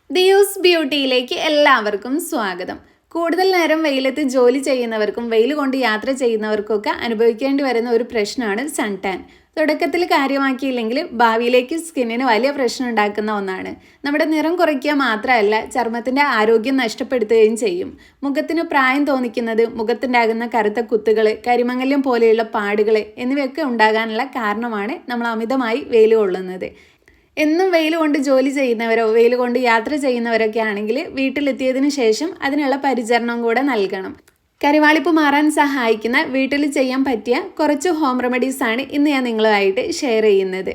ദിയൂസ് ബ്യൂട്ടിയിലേക്ക് എല്ലാവർക്കും സ്വാഗതം. കൂടുതൽ നേരം വെയിലത്ത് ജോലി ചെയ്യുന്നവർക്കും വെയിൽ കൊണ്ട് യാത്ര ചെയ്യുന്നവർക്കൊക്കെ അനുഭവിക്കേണ്ടി വരുന്ന ഒരു പ്രശ്നമാണ് സൺ ടാൻ. തുടക്കത്തിൽ കാര്യമാക്കിയില്ലെങ്കിൽ ഭാവിയിലേക്ക് സ്കിന്നിന് വലിയ പ്രശ്നം ഉണ്ടാക്കുന്ന ഒന്നാണ്. നമ്മുടെ നിറം കുറയ്ക്കുക മാത്രമല്ല, ചർമ്മത്തിൻ്റെ ആരോഗ്യം നഷ്ടപ്പെടുത്തുകയും ചെയ്യും. മുഖത്തിന് പ്രായം തോന്നിക്കുന്നത്, മുഖത്തുണ്ടാകുന്ന കറുത്ത കുത്തുകൾ, കരിമങ്ങല്യം പോലെയുള്ള പാടുകൾ എന്നിവയൊക്കെ ഉണ്ടാകാനുള്ള കാരണമാണ് നമ്മൾ അമിതമായി വെയിൽ കൊള്ളുന്നത്. എന്നും വെയിൽ കൊണ്ട് ജോലി ചെയ്യുന്നവരോ വെയിൽ കൊണ്ട് യാത്ര ചെയ്യുന്നവരൊക്കെ ആണെങ്കിൽ വീട്ടിലെത്തിയതിന് ശേഷം അതിനുള്ള പരിചരണം കൂടെ നൽകണം. കരിവാളിപ്പ് മാറാൻ സഹായിക്കുന്ന വീട്ടിൽ ചെയ്യാൻ പറ്റിയ കുറച്ച് ഹോം റെമഡീസ് ആണ് ഇന്ന് ഞാൻ നിങ്ങളുമായിട്ട് ഷെയർ ചെയ്യുന്നത്.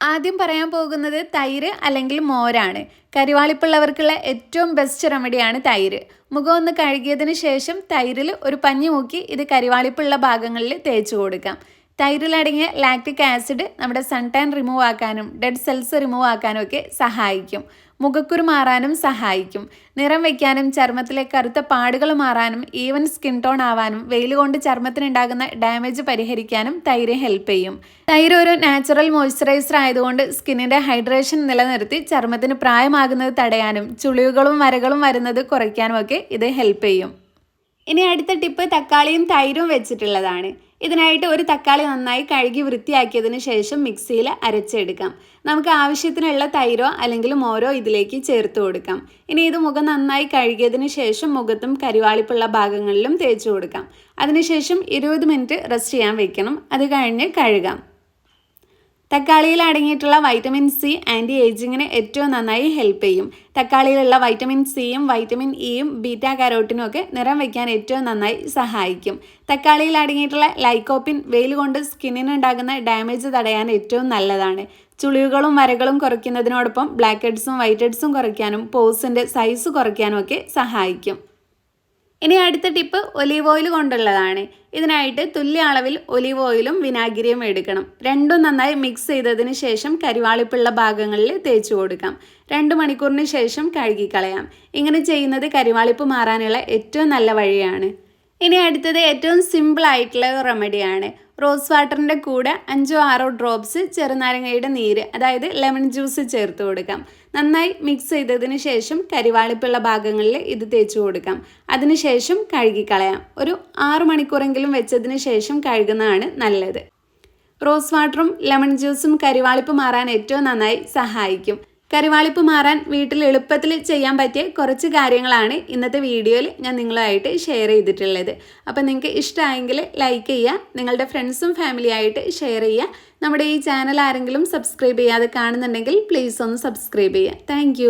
ആദ്യം പറയാൻ പോകുന്നത് തൈര് അല്ലെങ്കിൽ മോരാണ്. കരിവാളിപ്പുള്ളവർക്കുള്ള ഏറ്റവും ബെസ്റ്റ് റെമഡിയാണ് തൈര്. മുഖം ഒന്ന് കഴുകിയതിന് ശേഷം തൈരിൽ ഒരു പഞ്ഞി മുക്കി ഇത് കരിവാളിപ്പുള്ള ഭാഗങ്ങളിൽ തേച്ച് കൊടുക്കാം. തൈരിലടങ്ങിയ ലാക്റ്റിക് ആസിഡ് നമ്മുടെ സൺ ടാൻ റിമൂവ് ആക്കാനും ഡെഡ് സെൽസ് റിമൂവ് ആക്കാനും ഒക്കെ സഹായിക്കും. മുഖക്കുരു മാറാനും സഹായിക്കും. നിറം വയ്ക്കാനും ചർമ്മത്തിലെ കറുത്ത പാടുകൾ മാറാനും ഈവൻ സ്കിൻ ടോൺ ആവാനും വെയിൽ കൊണ്ട് ചർമ്മത്തിനുണ്ടാകുന്ന ഡാമേജ് പരിഹരിക്കാനും തൈര് ഹെൽപ്പ് ചെയ്യും. തൈര് ഒരു നാച്ചുറൽ മോയ്സ്ചറൈസർ ആയതുകൊണ്ട് സ്കിന്നിൻ്റെ ഹൈഡ്രേഷൻ നിലനിർത്തി ചർമ്മത്തിന് പ്രായമാകുന്നത് തടയാനും ചുളിവുകളും വരകളും വരുന്നത് കുറയ്ക്കാനും ഒക്കെ ഇത് ഹെൽപ്പ് ചെയ്യും. ഇനി അടുത്ത ടിപ്പ് തക്കാളിയും തൈരും വെച്ചിട്ടുള്ളതാണ്. ഇതിനായിട്ട് ഒരു തക്കാളി നന്നായി കഴുകി വൃത്തിയാക്കിയതിന് ശേഷം മിക്സിയിൽ അരച്ചെടുക്കാം. നമുക്ക് ആവശ്യത്തിനുള്ള തൈരോ അല്ലെങ്കിൽ മോരോ ഇതിലേക്ക് ചേർത്ത് കൊടുക്കാം. ഇനി ഇത് മുഖം നന്നായി കഴുകിയതിന് ശേഷം മുഖത്തും കരിവാളിപ്പുള്ള ഭാഗങ്ങളിലും തേച്ച് കൊടുക്കാം. അതിനുശേഷം 20 മിനിറ്റ് റെസ്റ്റ് ചെയ്യാൻ വെക്കണം. അത് കഴിഞ്ഞ് കഴുകാം. തക്കാളിയിൽ അടങ്ങിയിട്ടുള്ള വൈറ്റമിൻ സി ആൻറ്റി ഏജിങ്ങിന് ഏറ്റവും നന്നായി ഹെൽപ്പ് ചെയ്യും. തക്കാളിയിലുള്ള വൈറ്റമിൻ സിയും വൈറ്റമിൻ ഇയും ബീറ്റാ കാരോട്ടിനും ഒക്കെ നിറം വയ്ക്കാൻ ഏറ്റവും നന്നായി സഹായിക്കും. തക്കാളിയിൽ അടങ്ങിയിട്ടുള്ള ലൈക്കോപ്പിൻ വെയിൽ കൊണ്ട് സ്കിന്നിനുണ്ടാകുന്ന ഡാമേജ് തടയാൻ ഏറ്റവും നല്ലതാണ്. ചുളിവുകളും വരകളും കുറയ്ക്കുന്നതിനോടൊപ്പം ബ്ലാക്ക് ഹെഡ്സും വൈറ്റ് ഹെഡ്സും കുറയ്ക്കാനും പോസിൻ്റെ സൈസ് കുറയ്ക്കാനും ഒക്കെ സഹായിക്കും. ഇനി അടുത്ത ടിപ്പ് ഒലീവ് ഓയിൽ കൊണ്ടുള്ളതാണ്. ഇതിനായിട്ട് തുല്യ അളവിൽ ഒലീവ് ഓയിലും വിനാഗിരിയും എടുക്കണം. രണ്ടും നന്നായി മിക്സ് ചെയ്തതിന് ശേഷം കരിവാളിപ്പുള്ള ഭാഗങ്ങളിൽ തേച്ച് കൊടുക്കാം. 2 മണിക്കൂറിന് ശേഷം കഴുകിക്കളയാം. ഇങ്ങനെ ചെയ്യുന്നത് കരിവാളിപ്പ് മാറാനുള്ള ഏറ്റവും നല്ല വഴിയാണ്. ഇനി അടുത്തത് ഏറ്റവും സിമ്പിൾ ആയിട്ടുള്ള റെമഡിയാണ്. റോസ് വാട്ടറിൻ്റെ കൂടെ 5-6 ഡ്രോപ്സ് ചെറുനാരങ്ങയുടെ നീര്, അതായത് ലെമൺ ജ്യൂസ് ചേർത്ത് കൊടുക്കാം. നന്നായി മിക്സ് ചെയ്തതിന് ശേഷം കരിവാളിപ്പുള്ള ഭാഗങ്ങളിൽ ഇത് തേച്ച് കൊടുക്കാം. അതിനുശേഷം കഴുകിക്കളയാം. ഒരു 6 മണിക്കൂറെങ്കിലും വെച്ചതിന് ശേഷം കഴുകുന്നതാണ് നല്ലത്. റോസ് വാട്ടറും ലെമൺ ജ്യൂസും കരിവാളിപ്പ് മാറാൻ ഏറ്റവും നന്നായി സഹായിക്കും. കരിവാളിപ്പ് മാറാൻ വീട്ടിൽ എളുപ്പത്തിൽ ചെയ്യാൻ പറ്റിയ കുറച്ച് കാര്യങ്ങളാണ് ഇന്നത്തെ വീഡിയോയിൽ ഞാൻ നിങ്ങളുമായിട്ട് ഷെയർ ചെയ്തിട്ടുള്ളത്. അപ്പോൾ നിങ്ങൾക്ക് ഇഷ്ടമായെങ്കിൽ ലൈക്ക് ചെയ്യുക, നിങ്ങളുടെ ഫ്രണ്ട്സും ഫാമിലിയായിട്ട് ഷെയർ ചെയ്യുക. നമ്മുടെ ഈ ചാനൽ ആരെങ്കിലും സബ്സ്ക്രൈബ് ചെയ്യാതെ കാണുന്നുണ്ടെങ്കിൽ പ്ലീസ് ഒന്ന് സബ്സ്ക്രൈബ് ചെയ്യുക. താങ്ക്